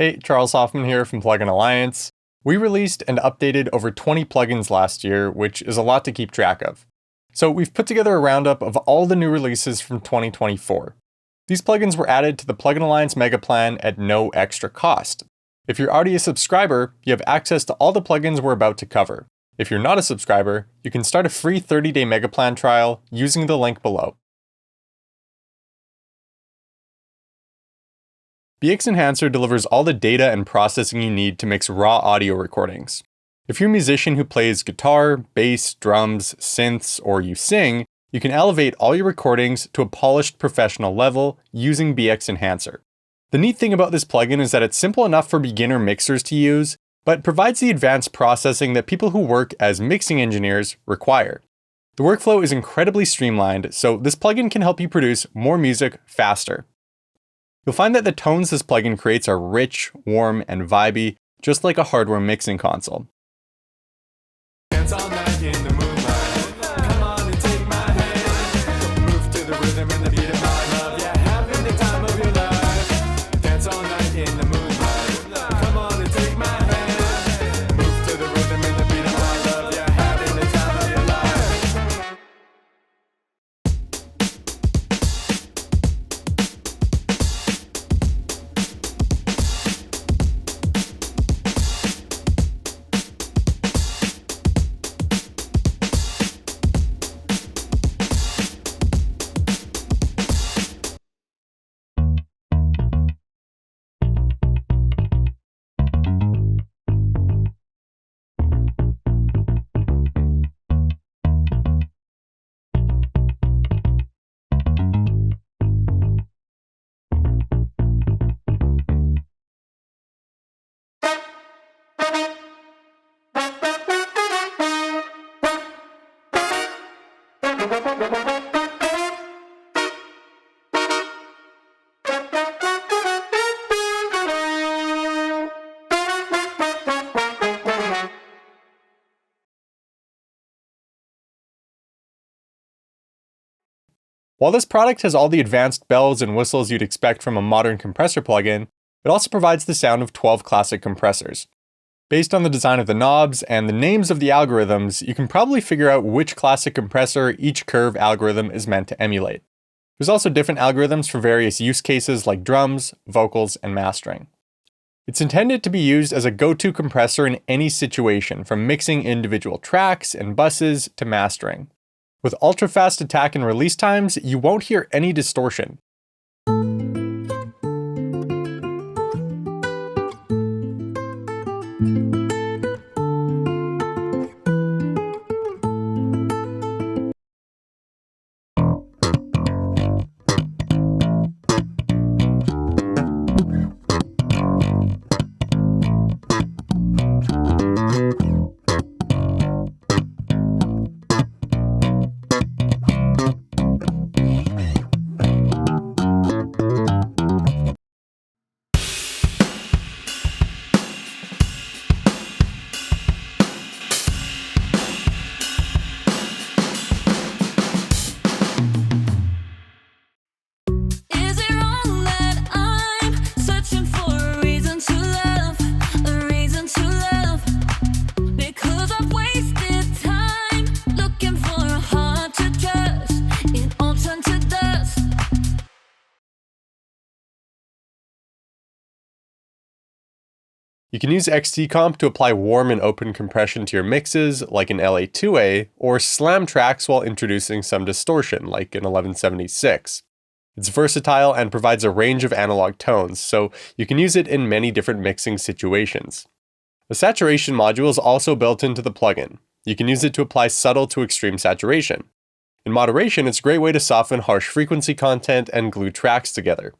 Hey, Charles Hoffman here from Plugin Alliance. We released and updated over 20 plugins last year, which is a lot to keep track of. So we've put together a roundup of all the new releases from 2024. These plugins were added to the Plugin Alliance Mega Plan at no extra cost. If you're already a subscriber, you have access to all the plugins we're about to cover. If you're not a subscriber, you can start a free 30-day Mega Plan trial using the link below. BX Enhancer delivers all the data and processing you need to mix raw audio recordings. If you're a musician who plays guitar, bass, drums, synths, or you sing, you can elevate all your recordings to a polished professional level using BX Enhancer. The neat thing about this plugin is that it's simple enough for beginner mixers to use, but provides the advanced processing that people who work as mixing engineers require. The workflow is incredibly streamlined, so this plugin can help you produce more music faster. You'll find that the tones this plugin creates are rich, warm, and vibey, just like a hardware mixing console. While this product has all the advanced bells and whistles you'd expect from a modern compressor plugin, it also provides the sound of 12 classic compressors. Based on the design of the knobs and the names of the algorithms, you can probably figure out which classic compressor each curve algorithm is meant to emulate. There's also different algorithms for various use cases like drums, vocals, and mastering. It's intended to be used as a go-to compressor in any situation, from mixing individual tracks and buses to mastering. With ultra-fast attack and release times, you won't hear any distortion. You can use XTComp to apply warm and open compression to your mixes, like in LA2A, or slam tracks while introducing some distortion, like in 1176. It's versatile and provides a range of analog tones, so you can use it in many different mixing situations. The saturation module is also built into the plugin. You can use it to apply subtle to extreme saturation. In moderation, it's a great way to soften harsh frequency content and glue tracks together.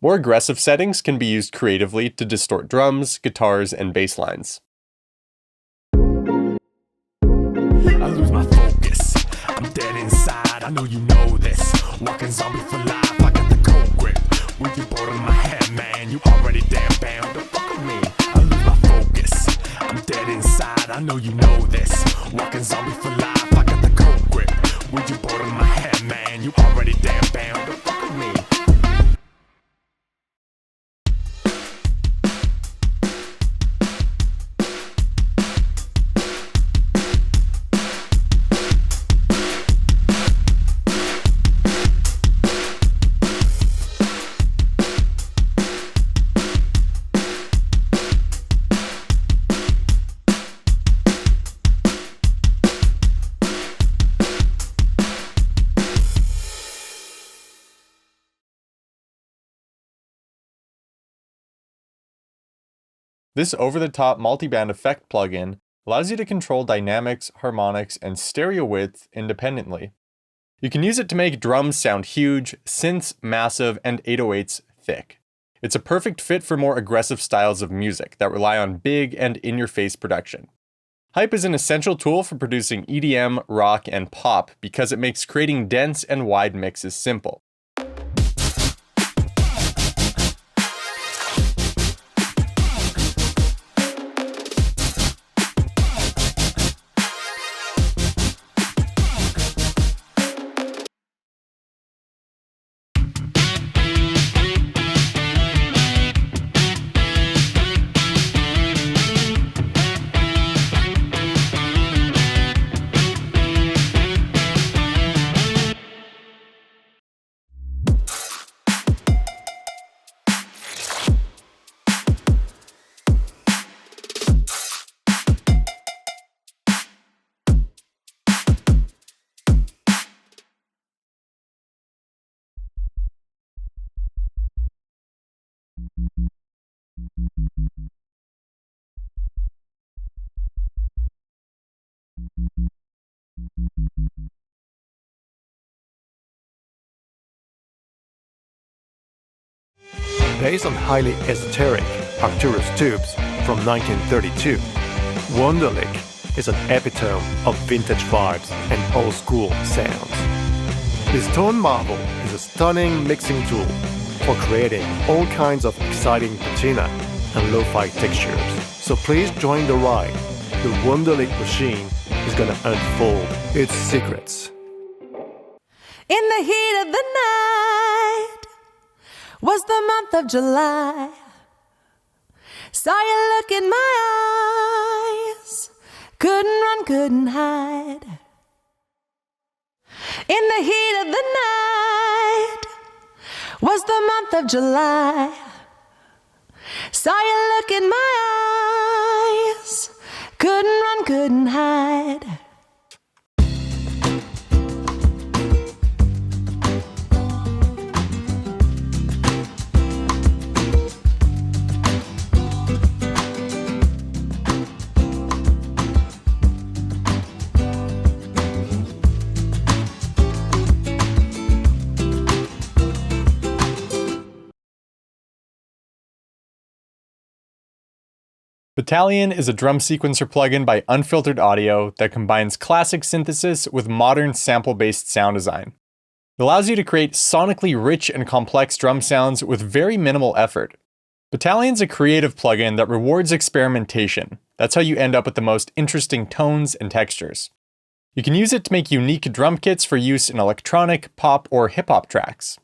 More aggressive settings can be used creatively to distort drums, guitars, and bass lines. I lose my focus, I'm dead inside, I know you know this. Walking zombie for life, I got the cold grip. When you bored in my head, man, you already damn bound. Don't fuck with me, I lose my focus, I'm dead inside, I know you know this. Walking zombie for life, I got the cold grip. When you bored in my head, man, you already damn bound. Don't fuck with me. This over-the-top multiband effect plugin allows you to control dynamics, harmonics, and stereo width independently. You can use it to make drums sound huge, synths massive, and 808s thick. It's a perfect fit for more aggressive styles of music that rely on big and in-your-face production. Hype is an essential tool for producing EDM, rock, and pop because it makes creating dense and wide mixes simple. Based on highly esoteric Arcturus tubes from 1932, WUNDERLICH is an epitome of vintage vibes and old-school sounds. This tone marvel is a stunning mixing tool for creating all kinds of exciting patina and lo-fi textures. So please join the ride. The WUNDERLICH machine is gonna unfold its secrets. In the heat of the night was the month of July. Saw you look in my eyes, couldn't run, couldn't hide. In the heat of the night was the month of July. Saw you look in my eyes, couldn't run, couldn't hide. Battalion is a drum sequencer plugin by Unfiltered Audio that combines classic synthesis with modern sample-based sound design. It allows you to create sonically rich and complex drum sounds with very minimal effort. Battalion's a creative plugin that rewards experimentation. That's how you end up with the most interesting tones and textures. You can use it to make unique drum kits for use in electronic, pop, or hip-hop tracks.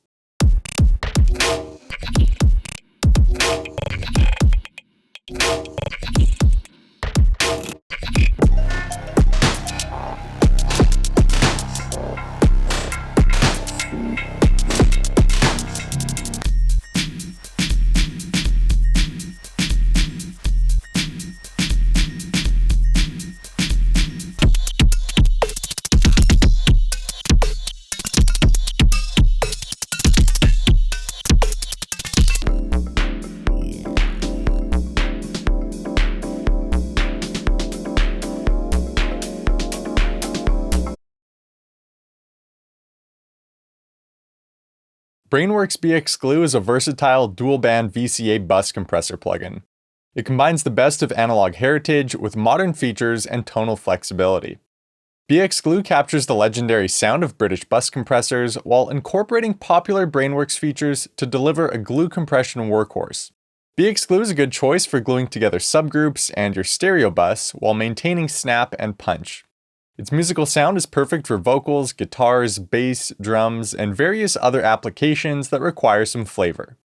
Brainworx BX Glue is a versatile dual-band VCA bus compressor plugin. It combines the best of analog heritage with modern features and tonal flexibility. BX Glue captures the legendary sound of British bus compressors while incorporating popular Brainworx features to deliver a glue compression workhorse. BX Glue is a good choice for gluing together subgroups and your stereo bus while maintaining snap and punch. Its musical sound is perfect for vocals, guitars, bass, drums, and various other applications that require some flavor.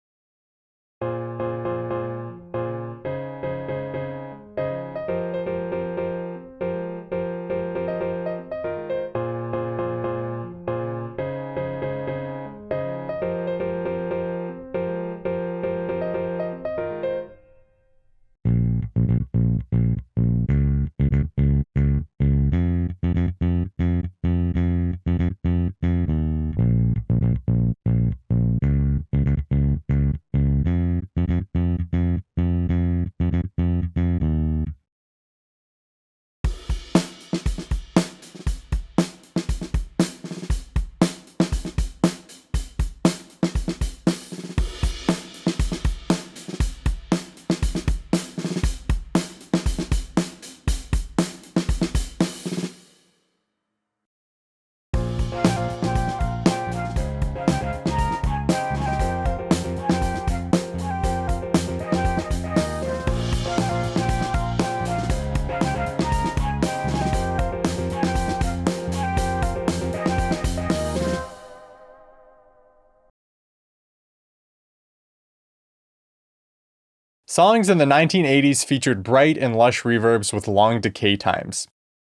Songs in the 1980s featured bright and lush reverbs with long decay times.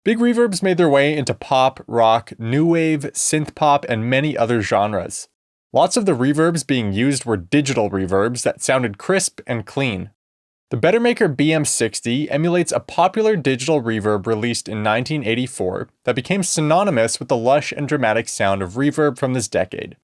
Big reverbs made their way into pop, rock, new wave, synth pop, and many other genres. Lots of the reverbs being used were digital reverbs that sounded crisp and clean. The Bettermaker BM60 emulates a popular digital reverb released in 1984 that became synonymous with the lush and dramatic sound of reverb from this decade.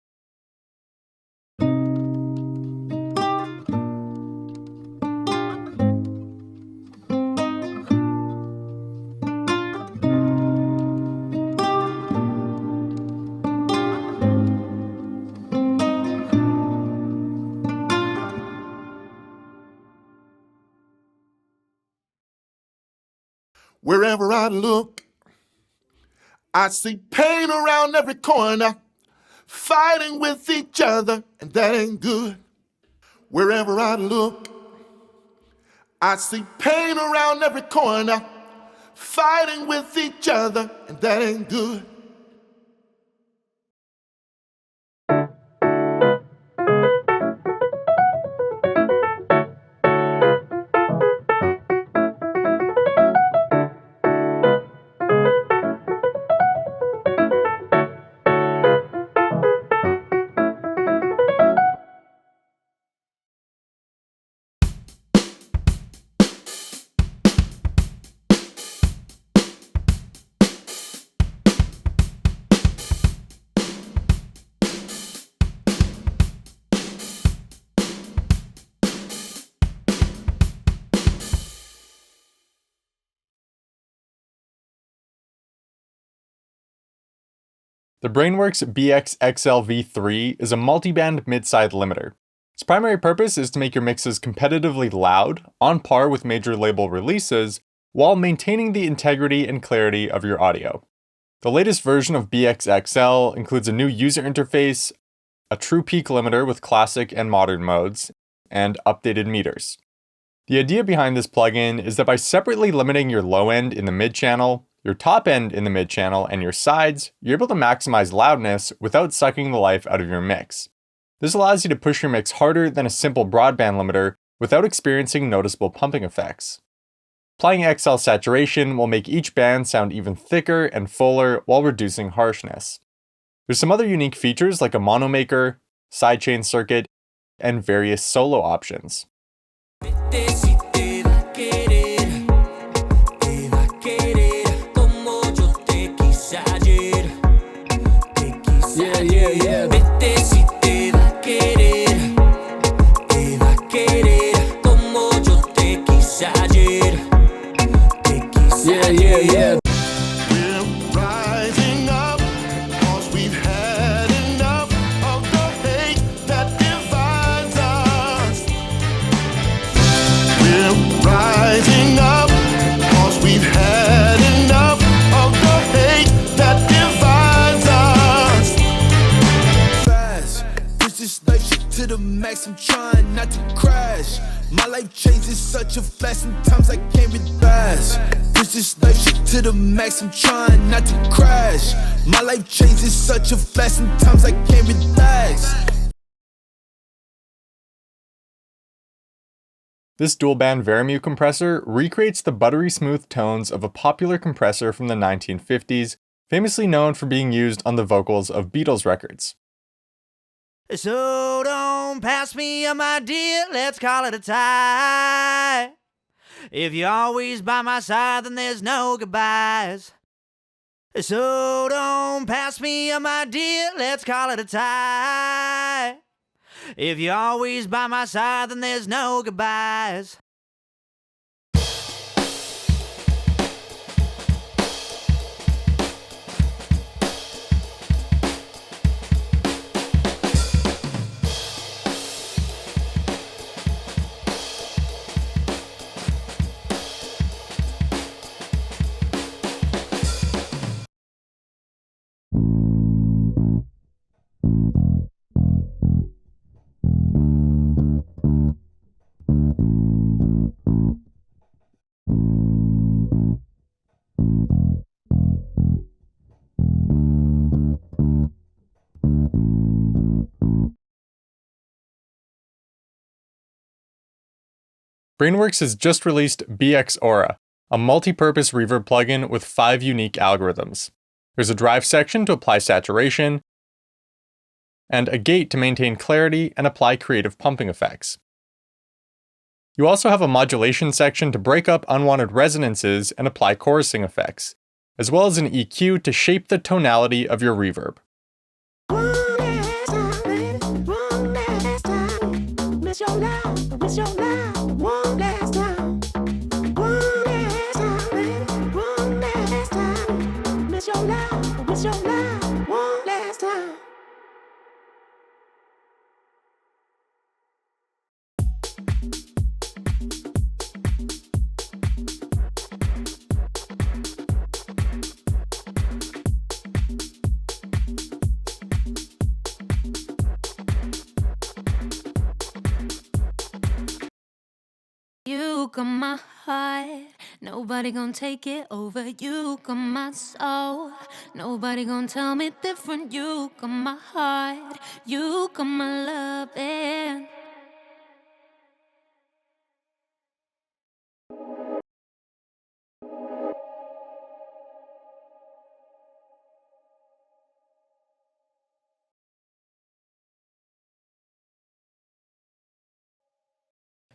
Wherever I look, I see pain around every corner, fighting with each other, and that ain't good. Wherever I look, I see pain around every corner, fighting with each other, and that ain't good. The Brainworx BX-XL-V3 is a multi-band mid-side limiter. Its primary purpose is to make your mixes competitively loud, on par with major label releases, while maintaining the integrity and clarity of your audio. The latest version of BX-XL includes a new user interface, a true peak limiter with classic and modern modes, and updated meters. The idea behind this plugin is that by separately limiting your low end in the mid-channel, your top end in the mid-channel, and your sides, you're able to maximize loudness without sucking the life out of your mix. This allows you to push your mix harder than a simple broadband limiter without experiencing noticeable pumping effects. Applying XL saturation will make each band sound even thicker and fuller while reducing harshness. There's some other unique features like a monomaker, sidechain circuit, and various solo options. I'm trying not to crash. My life changes such a flash, sometimes I can't reverse. Push this life shit to the max, I'm trying not to crash. My life changes such a flash, sometimes I can't relax. This dual-band Verimute compressor recreates the buttery smooth tones of a popular compressor from the 1950s, famously known for being used on the vocals of Beatles records. So don't pass me up, my dear, let's call it a tie. If you're always by my side, then there's no goodbyes. So don't pass me up, my dear, let's call it a tie. If you're always by my side, then there's no goodbyes. Brainworx has just released BX Aura, a multi-purpose reverb plugin with 5 unique algorithms. There's a drive section to apply saturation, and a gate to maintain clarity and apply creative pumping effects. You also have a modulation section to break up unwanted resonances and apply chorusing effects, as well as an EQ to shape the tonality of your reverb. You got my heart, nobody gonna take it over. You got my soul, nobody gonna tell me different. You got my heart, you got my love, and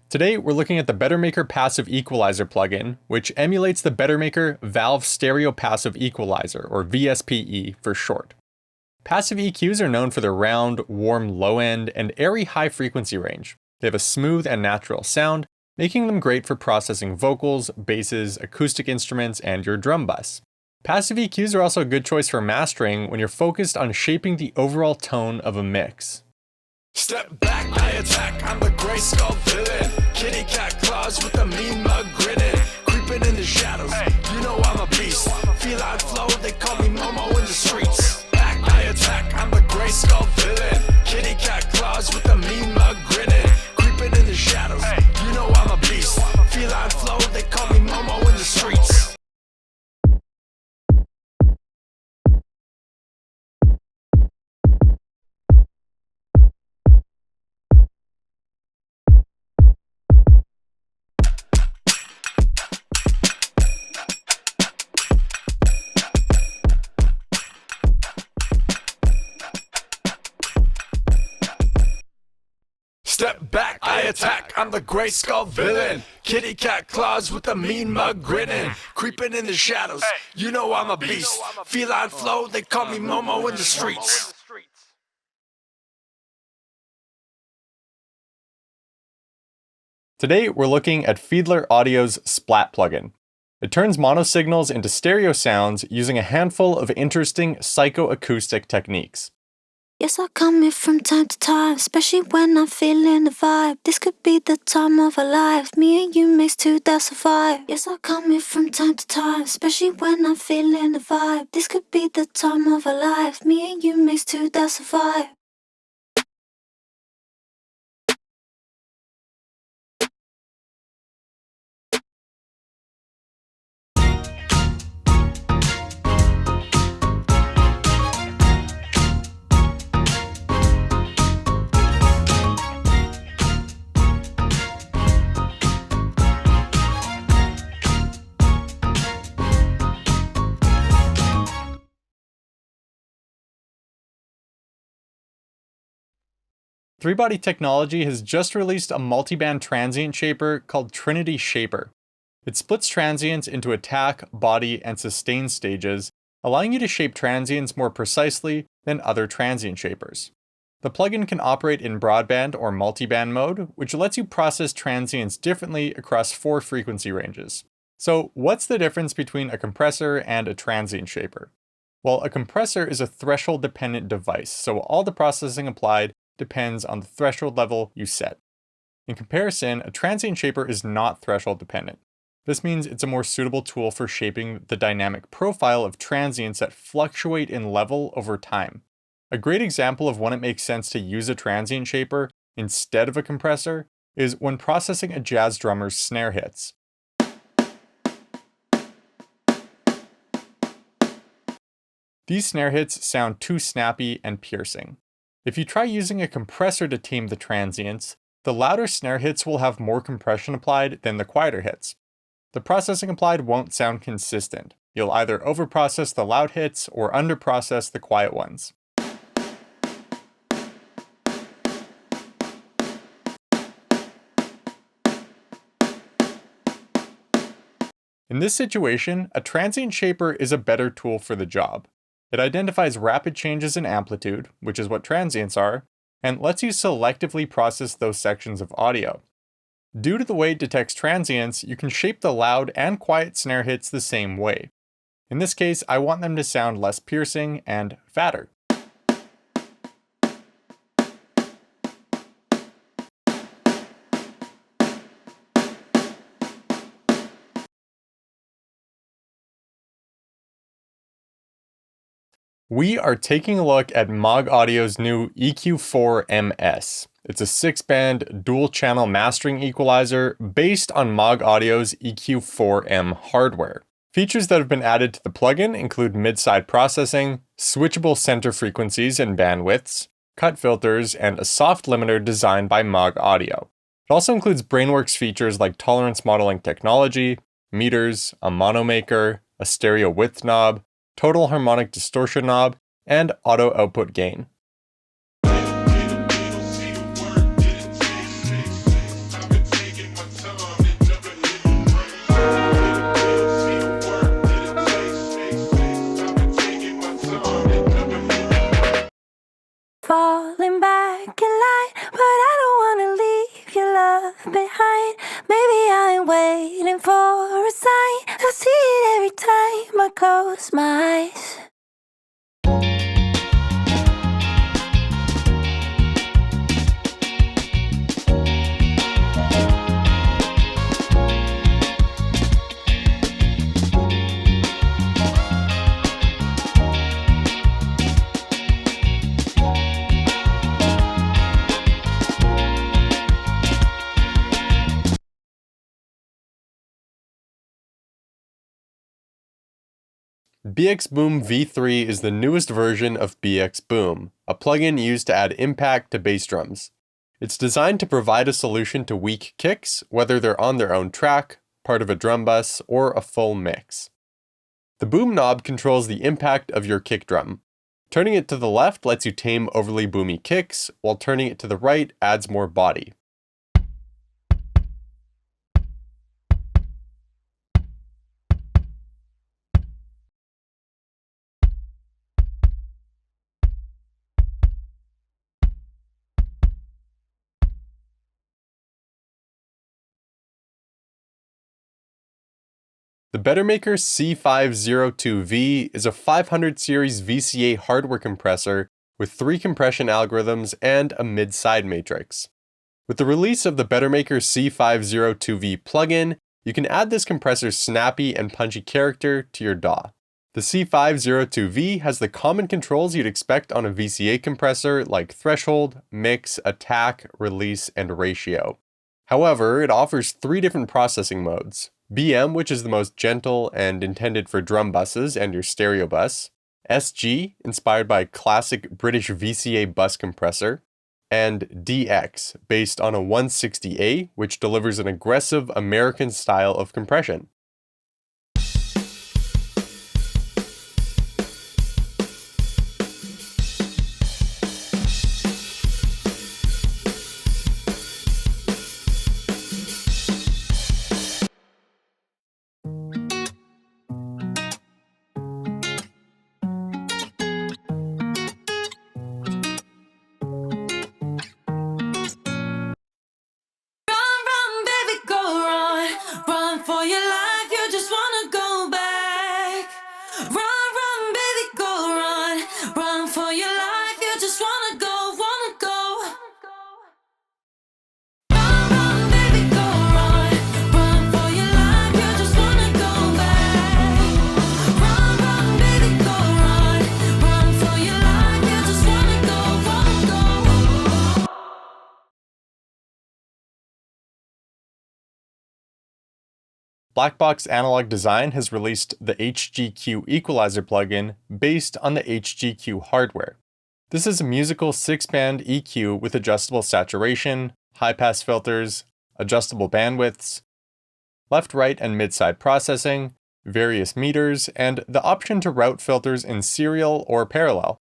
Today, we're looking at the Bettermaker Passive Equalizer plugin, which emulates the Bettermaker Valve Stereo Passive Equalizer, or VSPE for short. Passive EQs are known for their round, warm low end, and airy high frequency range. They have a smooth and natural sound, making them great for processing vocals, basses, acoustic instruments, and your drum bus. Passive EQs are also a good choice for mastering when you're focused on shaping the overall tone of a mix. Step back, I attack, I'm the gray skull villain. Kitty cat claws with the mean mug grinning. Creeping in the shadows, you know I'm a beast. Feline flow, they call me Momo in the streets. Back, I attack, I'm the gray skull villain. Kitty cat claws with the mean mug grinning. Creeping in the shadows, you know I'm a beast. Feline flow, they call me Momo in the streets. Step back, I attack, I'm the gray skull villain. Kitty cat claws with the mean mug grinning. Creeping in the shadows, you know I'm a beast. Feline flow, they call me Momo in the streets. Today, we're looking at Fiedler Audio's Splat plugin. It turns mono signals into stereo sounds using a handful of interesting psychoacoustic techniques. yes, I come here from time to time, especially when I'm feeling the vibe. This could be the time of our lives, me and you mix two, that's a vibe. Yes, I come here from time to time, especially when I'm feeling the vibe. This could be the time of our lives, me and you mix two, that's a vibe. Three-Body Technology has just released a multiband transient shaper called Trinity Shaper. It splits transients into attack, body, and sustain stages, allowing you to shape transients more precisely than other transient shapers. The plugin can operate in broadband or multiband mode, which lets you process transients differently across 4 frequency ranges. So, what's the difference between a compressor and a transient shaper? Well, a compressor is a threshold-dependent device, so all the processing applied depends on the threshold level you set. In comparison, a transient shaper is not threshold dependent. This means it's a more suitable tool for shaping the dynamic profile of transients that fluctuate in level over time. A great example of when it makes sense to use a transient shaper instead of a compressor is when processing a jazz drummer's snare hits. These snare hits sound too snappy and piercing. If you try using a compressor to tame the transients, The louder snare hits will have more compression applied than the quieter hits. The processing applied won't sound consistent. You'll either overprocess the loud hits or underprocess the quiet ones. In this situation, a transient shaper is a better tool for the job. It identifies rapid changes in amplitude, which is what transients are, and lets you selectively process those sections of audio. Due to the way it detects transients, you can shape the loud and quiet snare hits the same way. In this case, I want them to sound less piercing and fatter. We are taking a look at Maag Audio's new EQ4 MS. It's a 6-band dual-channel mastering equalizer based on Maag Audio's EQ4M hardware. Features that have been added to the plugin include mid-side processing, switchable center frequencies and bandwidths, cut filters, and a soft limiter designed by Maag Audio. It also includes Brainworx features like tolerance modeling technology, meters, a mono maker, a stereo width knob, total harmonic distortion knob, and auto output gain. Falling back in line, but I don't wanna leave your love behind. Maybe I'm waiting for a sign. I see it every time I close my eyes. BX Boom V3 is the newest version of BX Boom, a plugin used to add impact to bass drums. It's designed to provide a solution to weak kicks, whether they're on their own track, part of a drum bus, or a full mix. The boom knob controls the impact of your kick drum. Turning it to the left lets you tame overly boomy kicks, while turning it to the right adds more body. The Bettermaker C502V is a 500 series VCA hardware compressor with 3 compression algorithms and a mid-side matrix. With the release of the Bettermaker C502V plugin, you can add this compressor's snappy and punchy character to your DAW. The C502V has the common controls you'd expect on a VCA compressor like threshold, mix, attack, release, and ratio. However, it offers 3 different processing modes: BM, which is the most gentle and intended for drum buses and your stereo bus, SG, inspired by classic British VCA bus compressor, and DX, based on a 160A, which delivers an aggressive American style of compression. Blackbox Analog Design has released the HGQ Equalizer plugin based on the HGQ hardware. This is a musical 6-band EQ with adjustable saturation, high-pass filters, adjustable bandwidths, left, right, and mid-side processing, various meters, and the option to route filters in serial or parallel.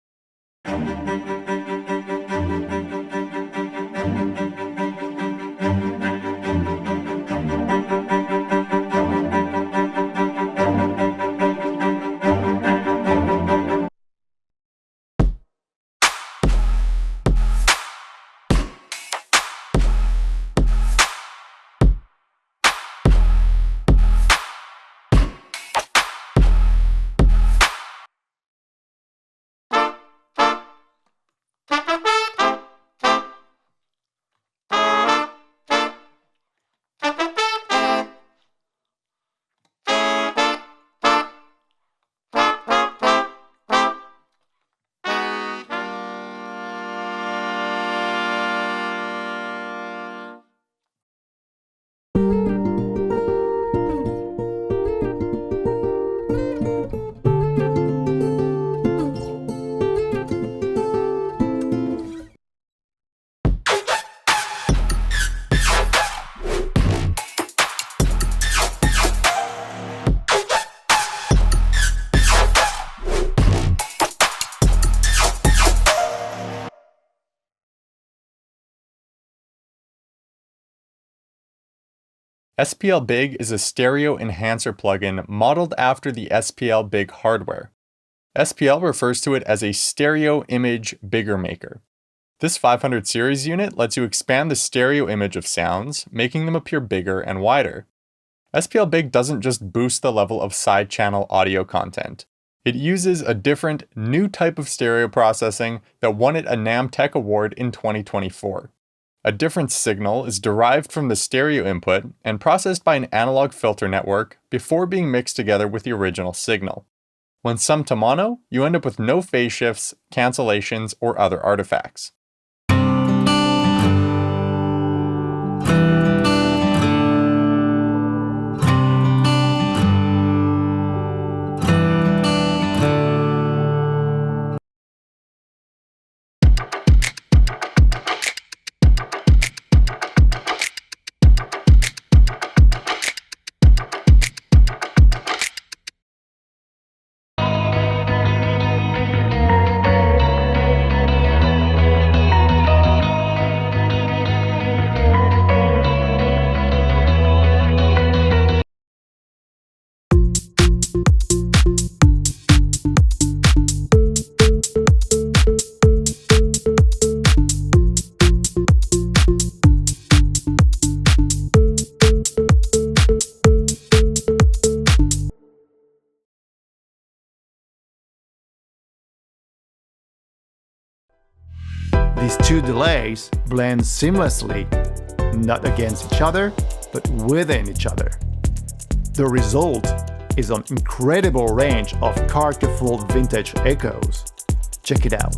SPL BiG is a stereo enhancer plugin modeled after the SPL BiG hardware. SPL refers to it as a stereo image bigger maker. This 500 series unit lets you expand the stereo image of sounds, making them appear bigger and wider. SPL BiG doesn't just boost the level of side channel audio content. It uses a different, new type of stereo processing that won it a NAMM Tech Award in 2024. A different signal is derived from the stereo input and processed by an analog filter network before being mixed together with the original signal. When summed to mono, you end up with no phase shifts, cancellations, or other artifacts. These two delays blend seamlessly, not against each other, but within each other. The result is an incredible range of car-to-full vintage echoes. Check it out.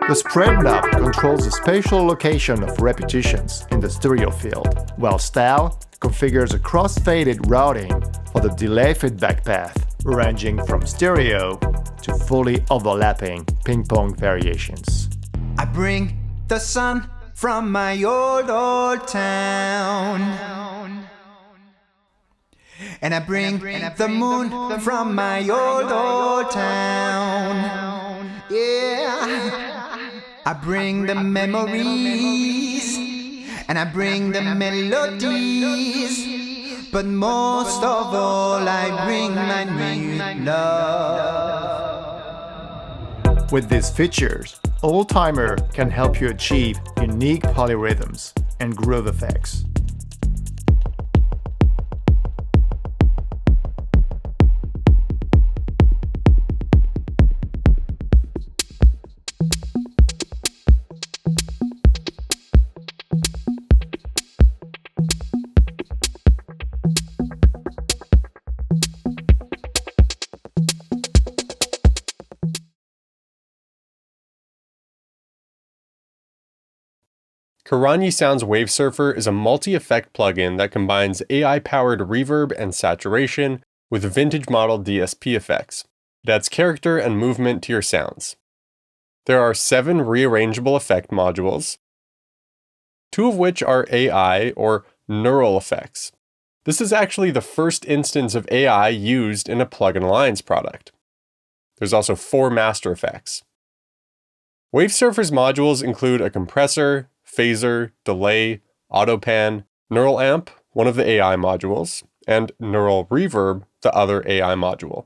The spread knob controls the spatial location of repetitions in the stereo field, while style configures a cross-faded routing for the delay feedback path, ranging from stereo to fully overlapping ping-pong variations. I bring the sun from my old town, and I bring the moon from my old town. Yeah, I bring the memories and I bring the melodies, but most of all I bring my new love. With these features, OLDTIMER can help you achieve unique polyrhythms and groove effects. Karanyi Sound's Wavesurfer is a multi-effect plugin that combines AI-powered reverb and saturation with vintage model DSP effects. It adds character and movement to your sounds. There are 7 rearrangeable effect modules, 2 of which are AI or neural effects. This is actually the first instance of AI used in a Plugin Alliance product. There's also 4 master effects. Wavesurfer's modules include a compressor, phaser, delay, autopan, neural amp, one of the AI modules, and neural reverb, the other AI module.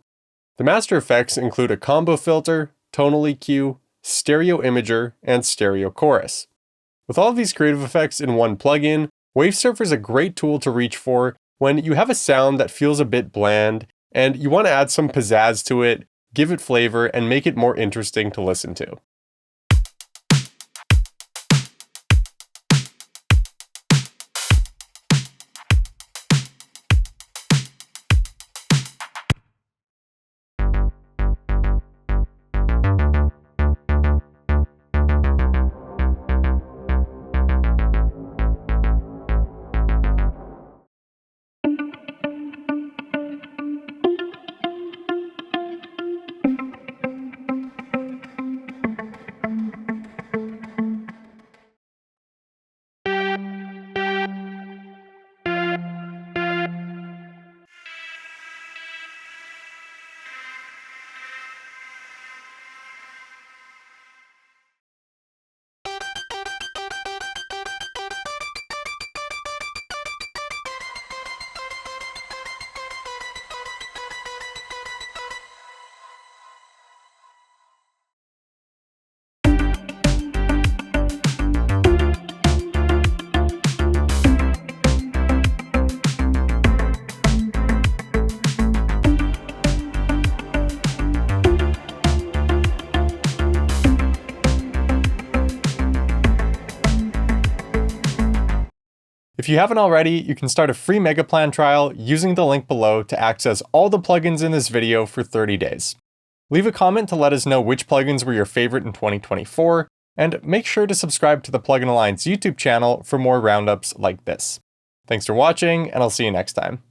The master effects include a combo filter, tonal EQ, stereo imager, and stereo chorus. With all of these creative effects in one plugin, Wavesurfer is a great tool to reach for when you have a sound that feels a bit bland and you want to add some pizzazz to it, give it flavor, and make it more interesting to listen to. If you haven't already, you can start a free Mega Plan trial using the link below to access all the plugins in this video for 30 days. Leave a comment to let us know which plugins were your favorite in 2024, and make sure to subscribe to the Plugin Alliance YouTube channel for more roundups like this. Thanks for watching, and I'll see you next time.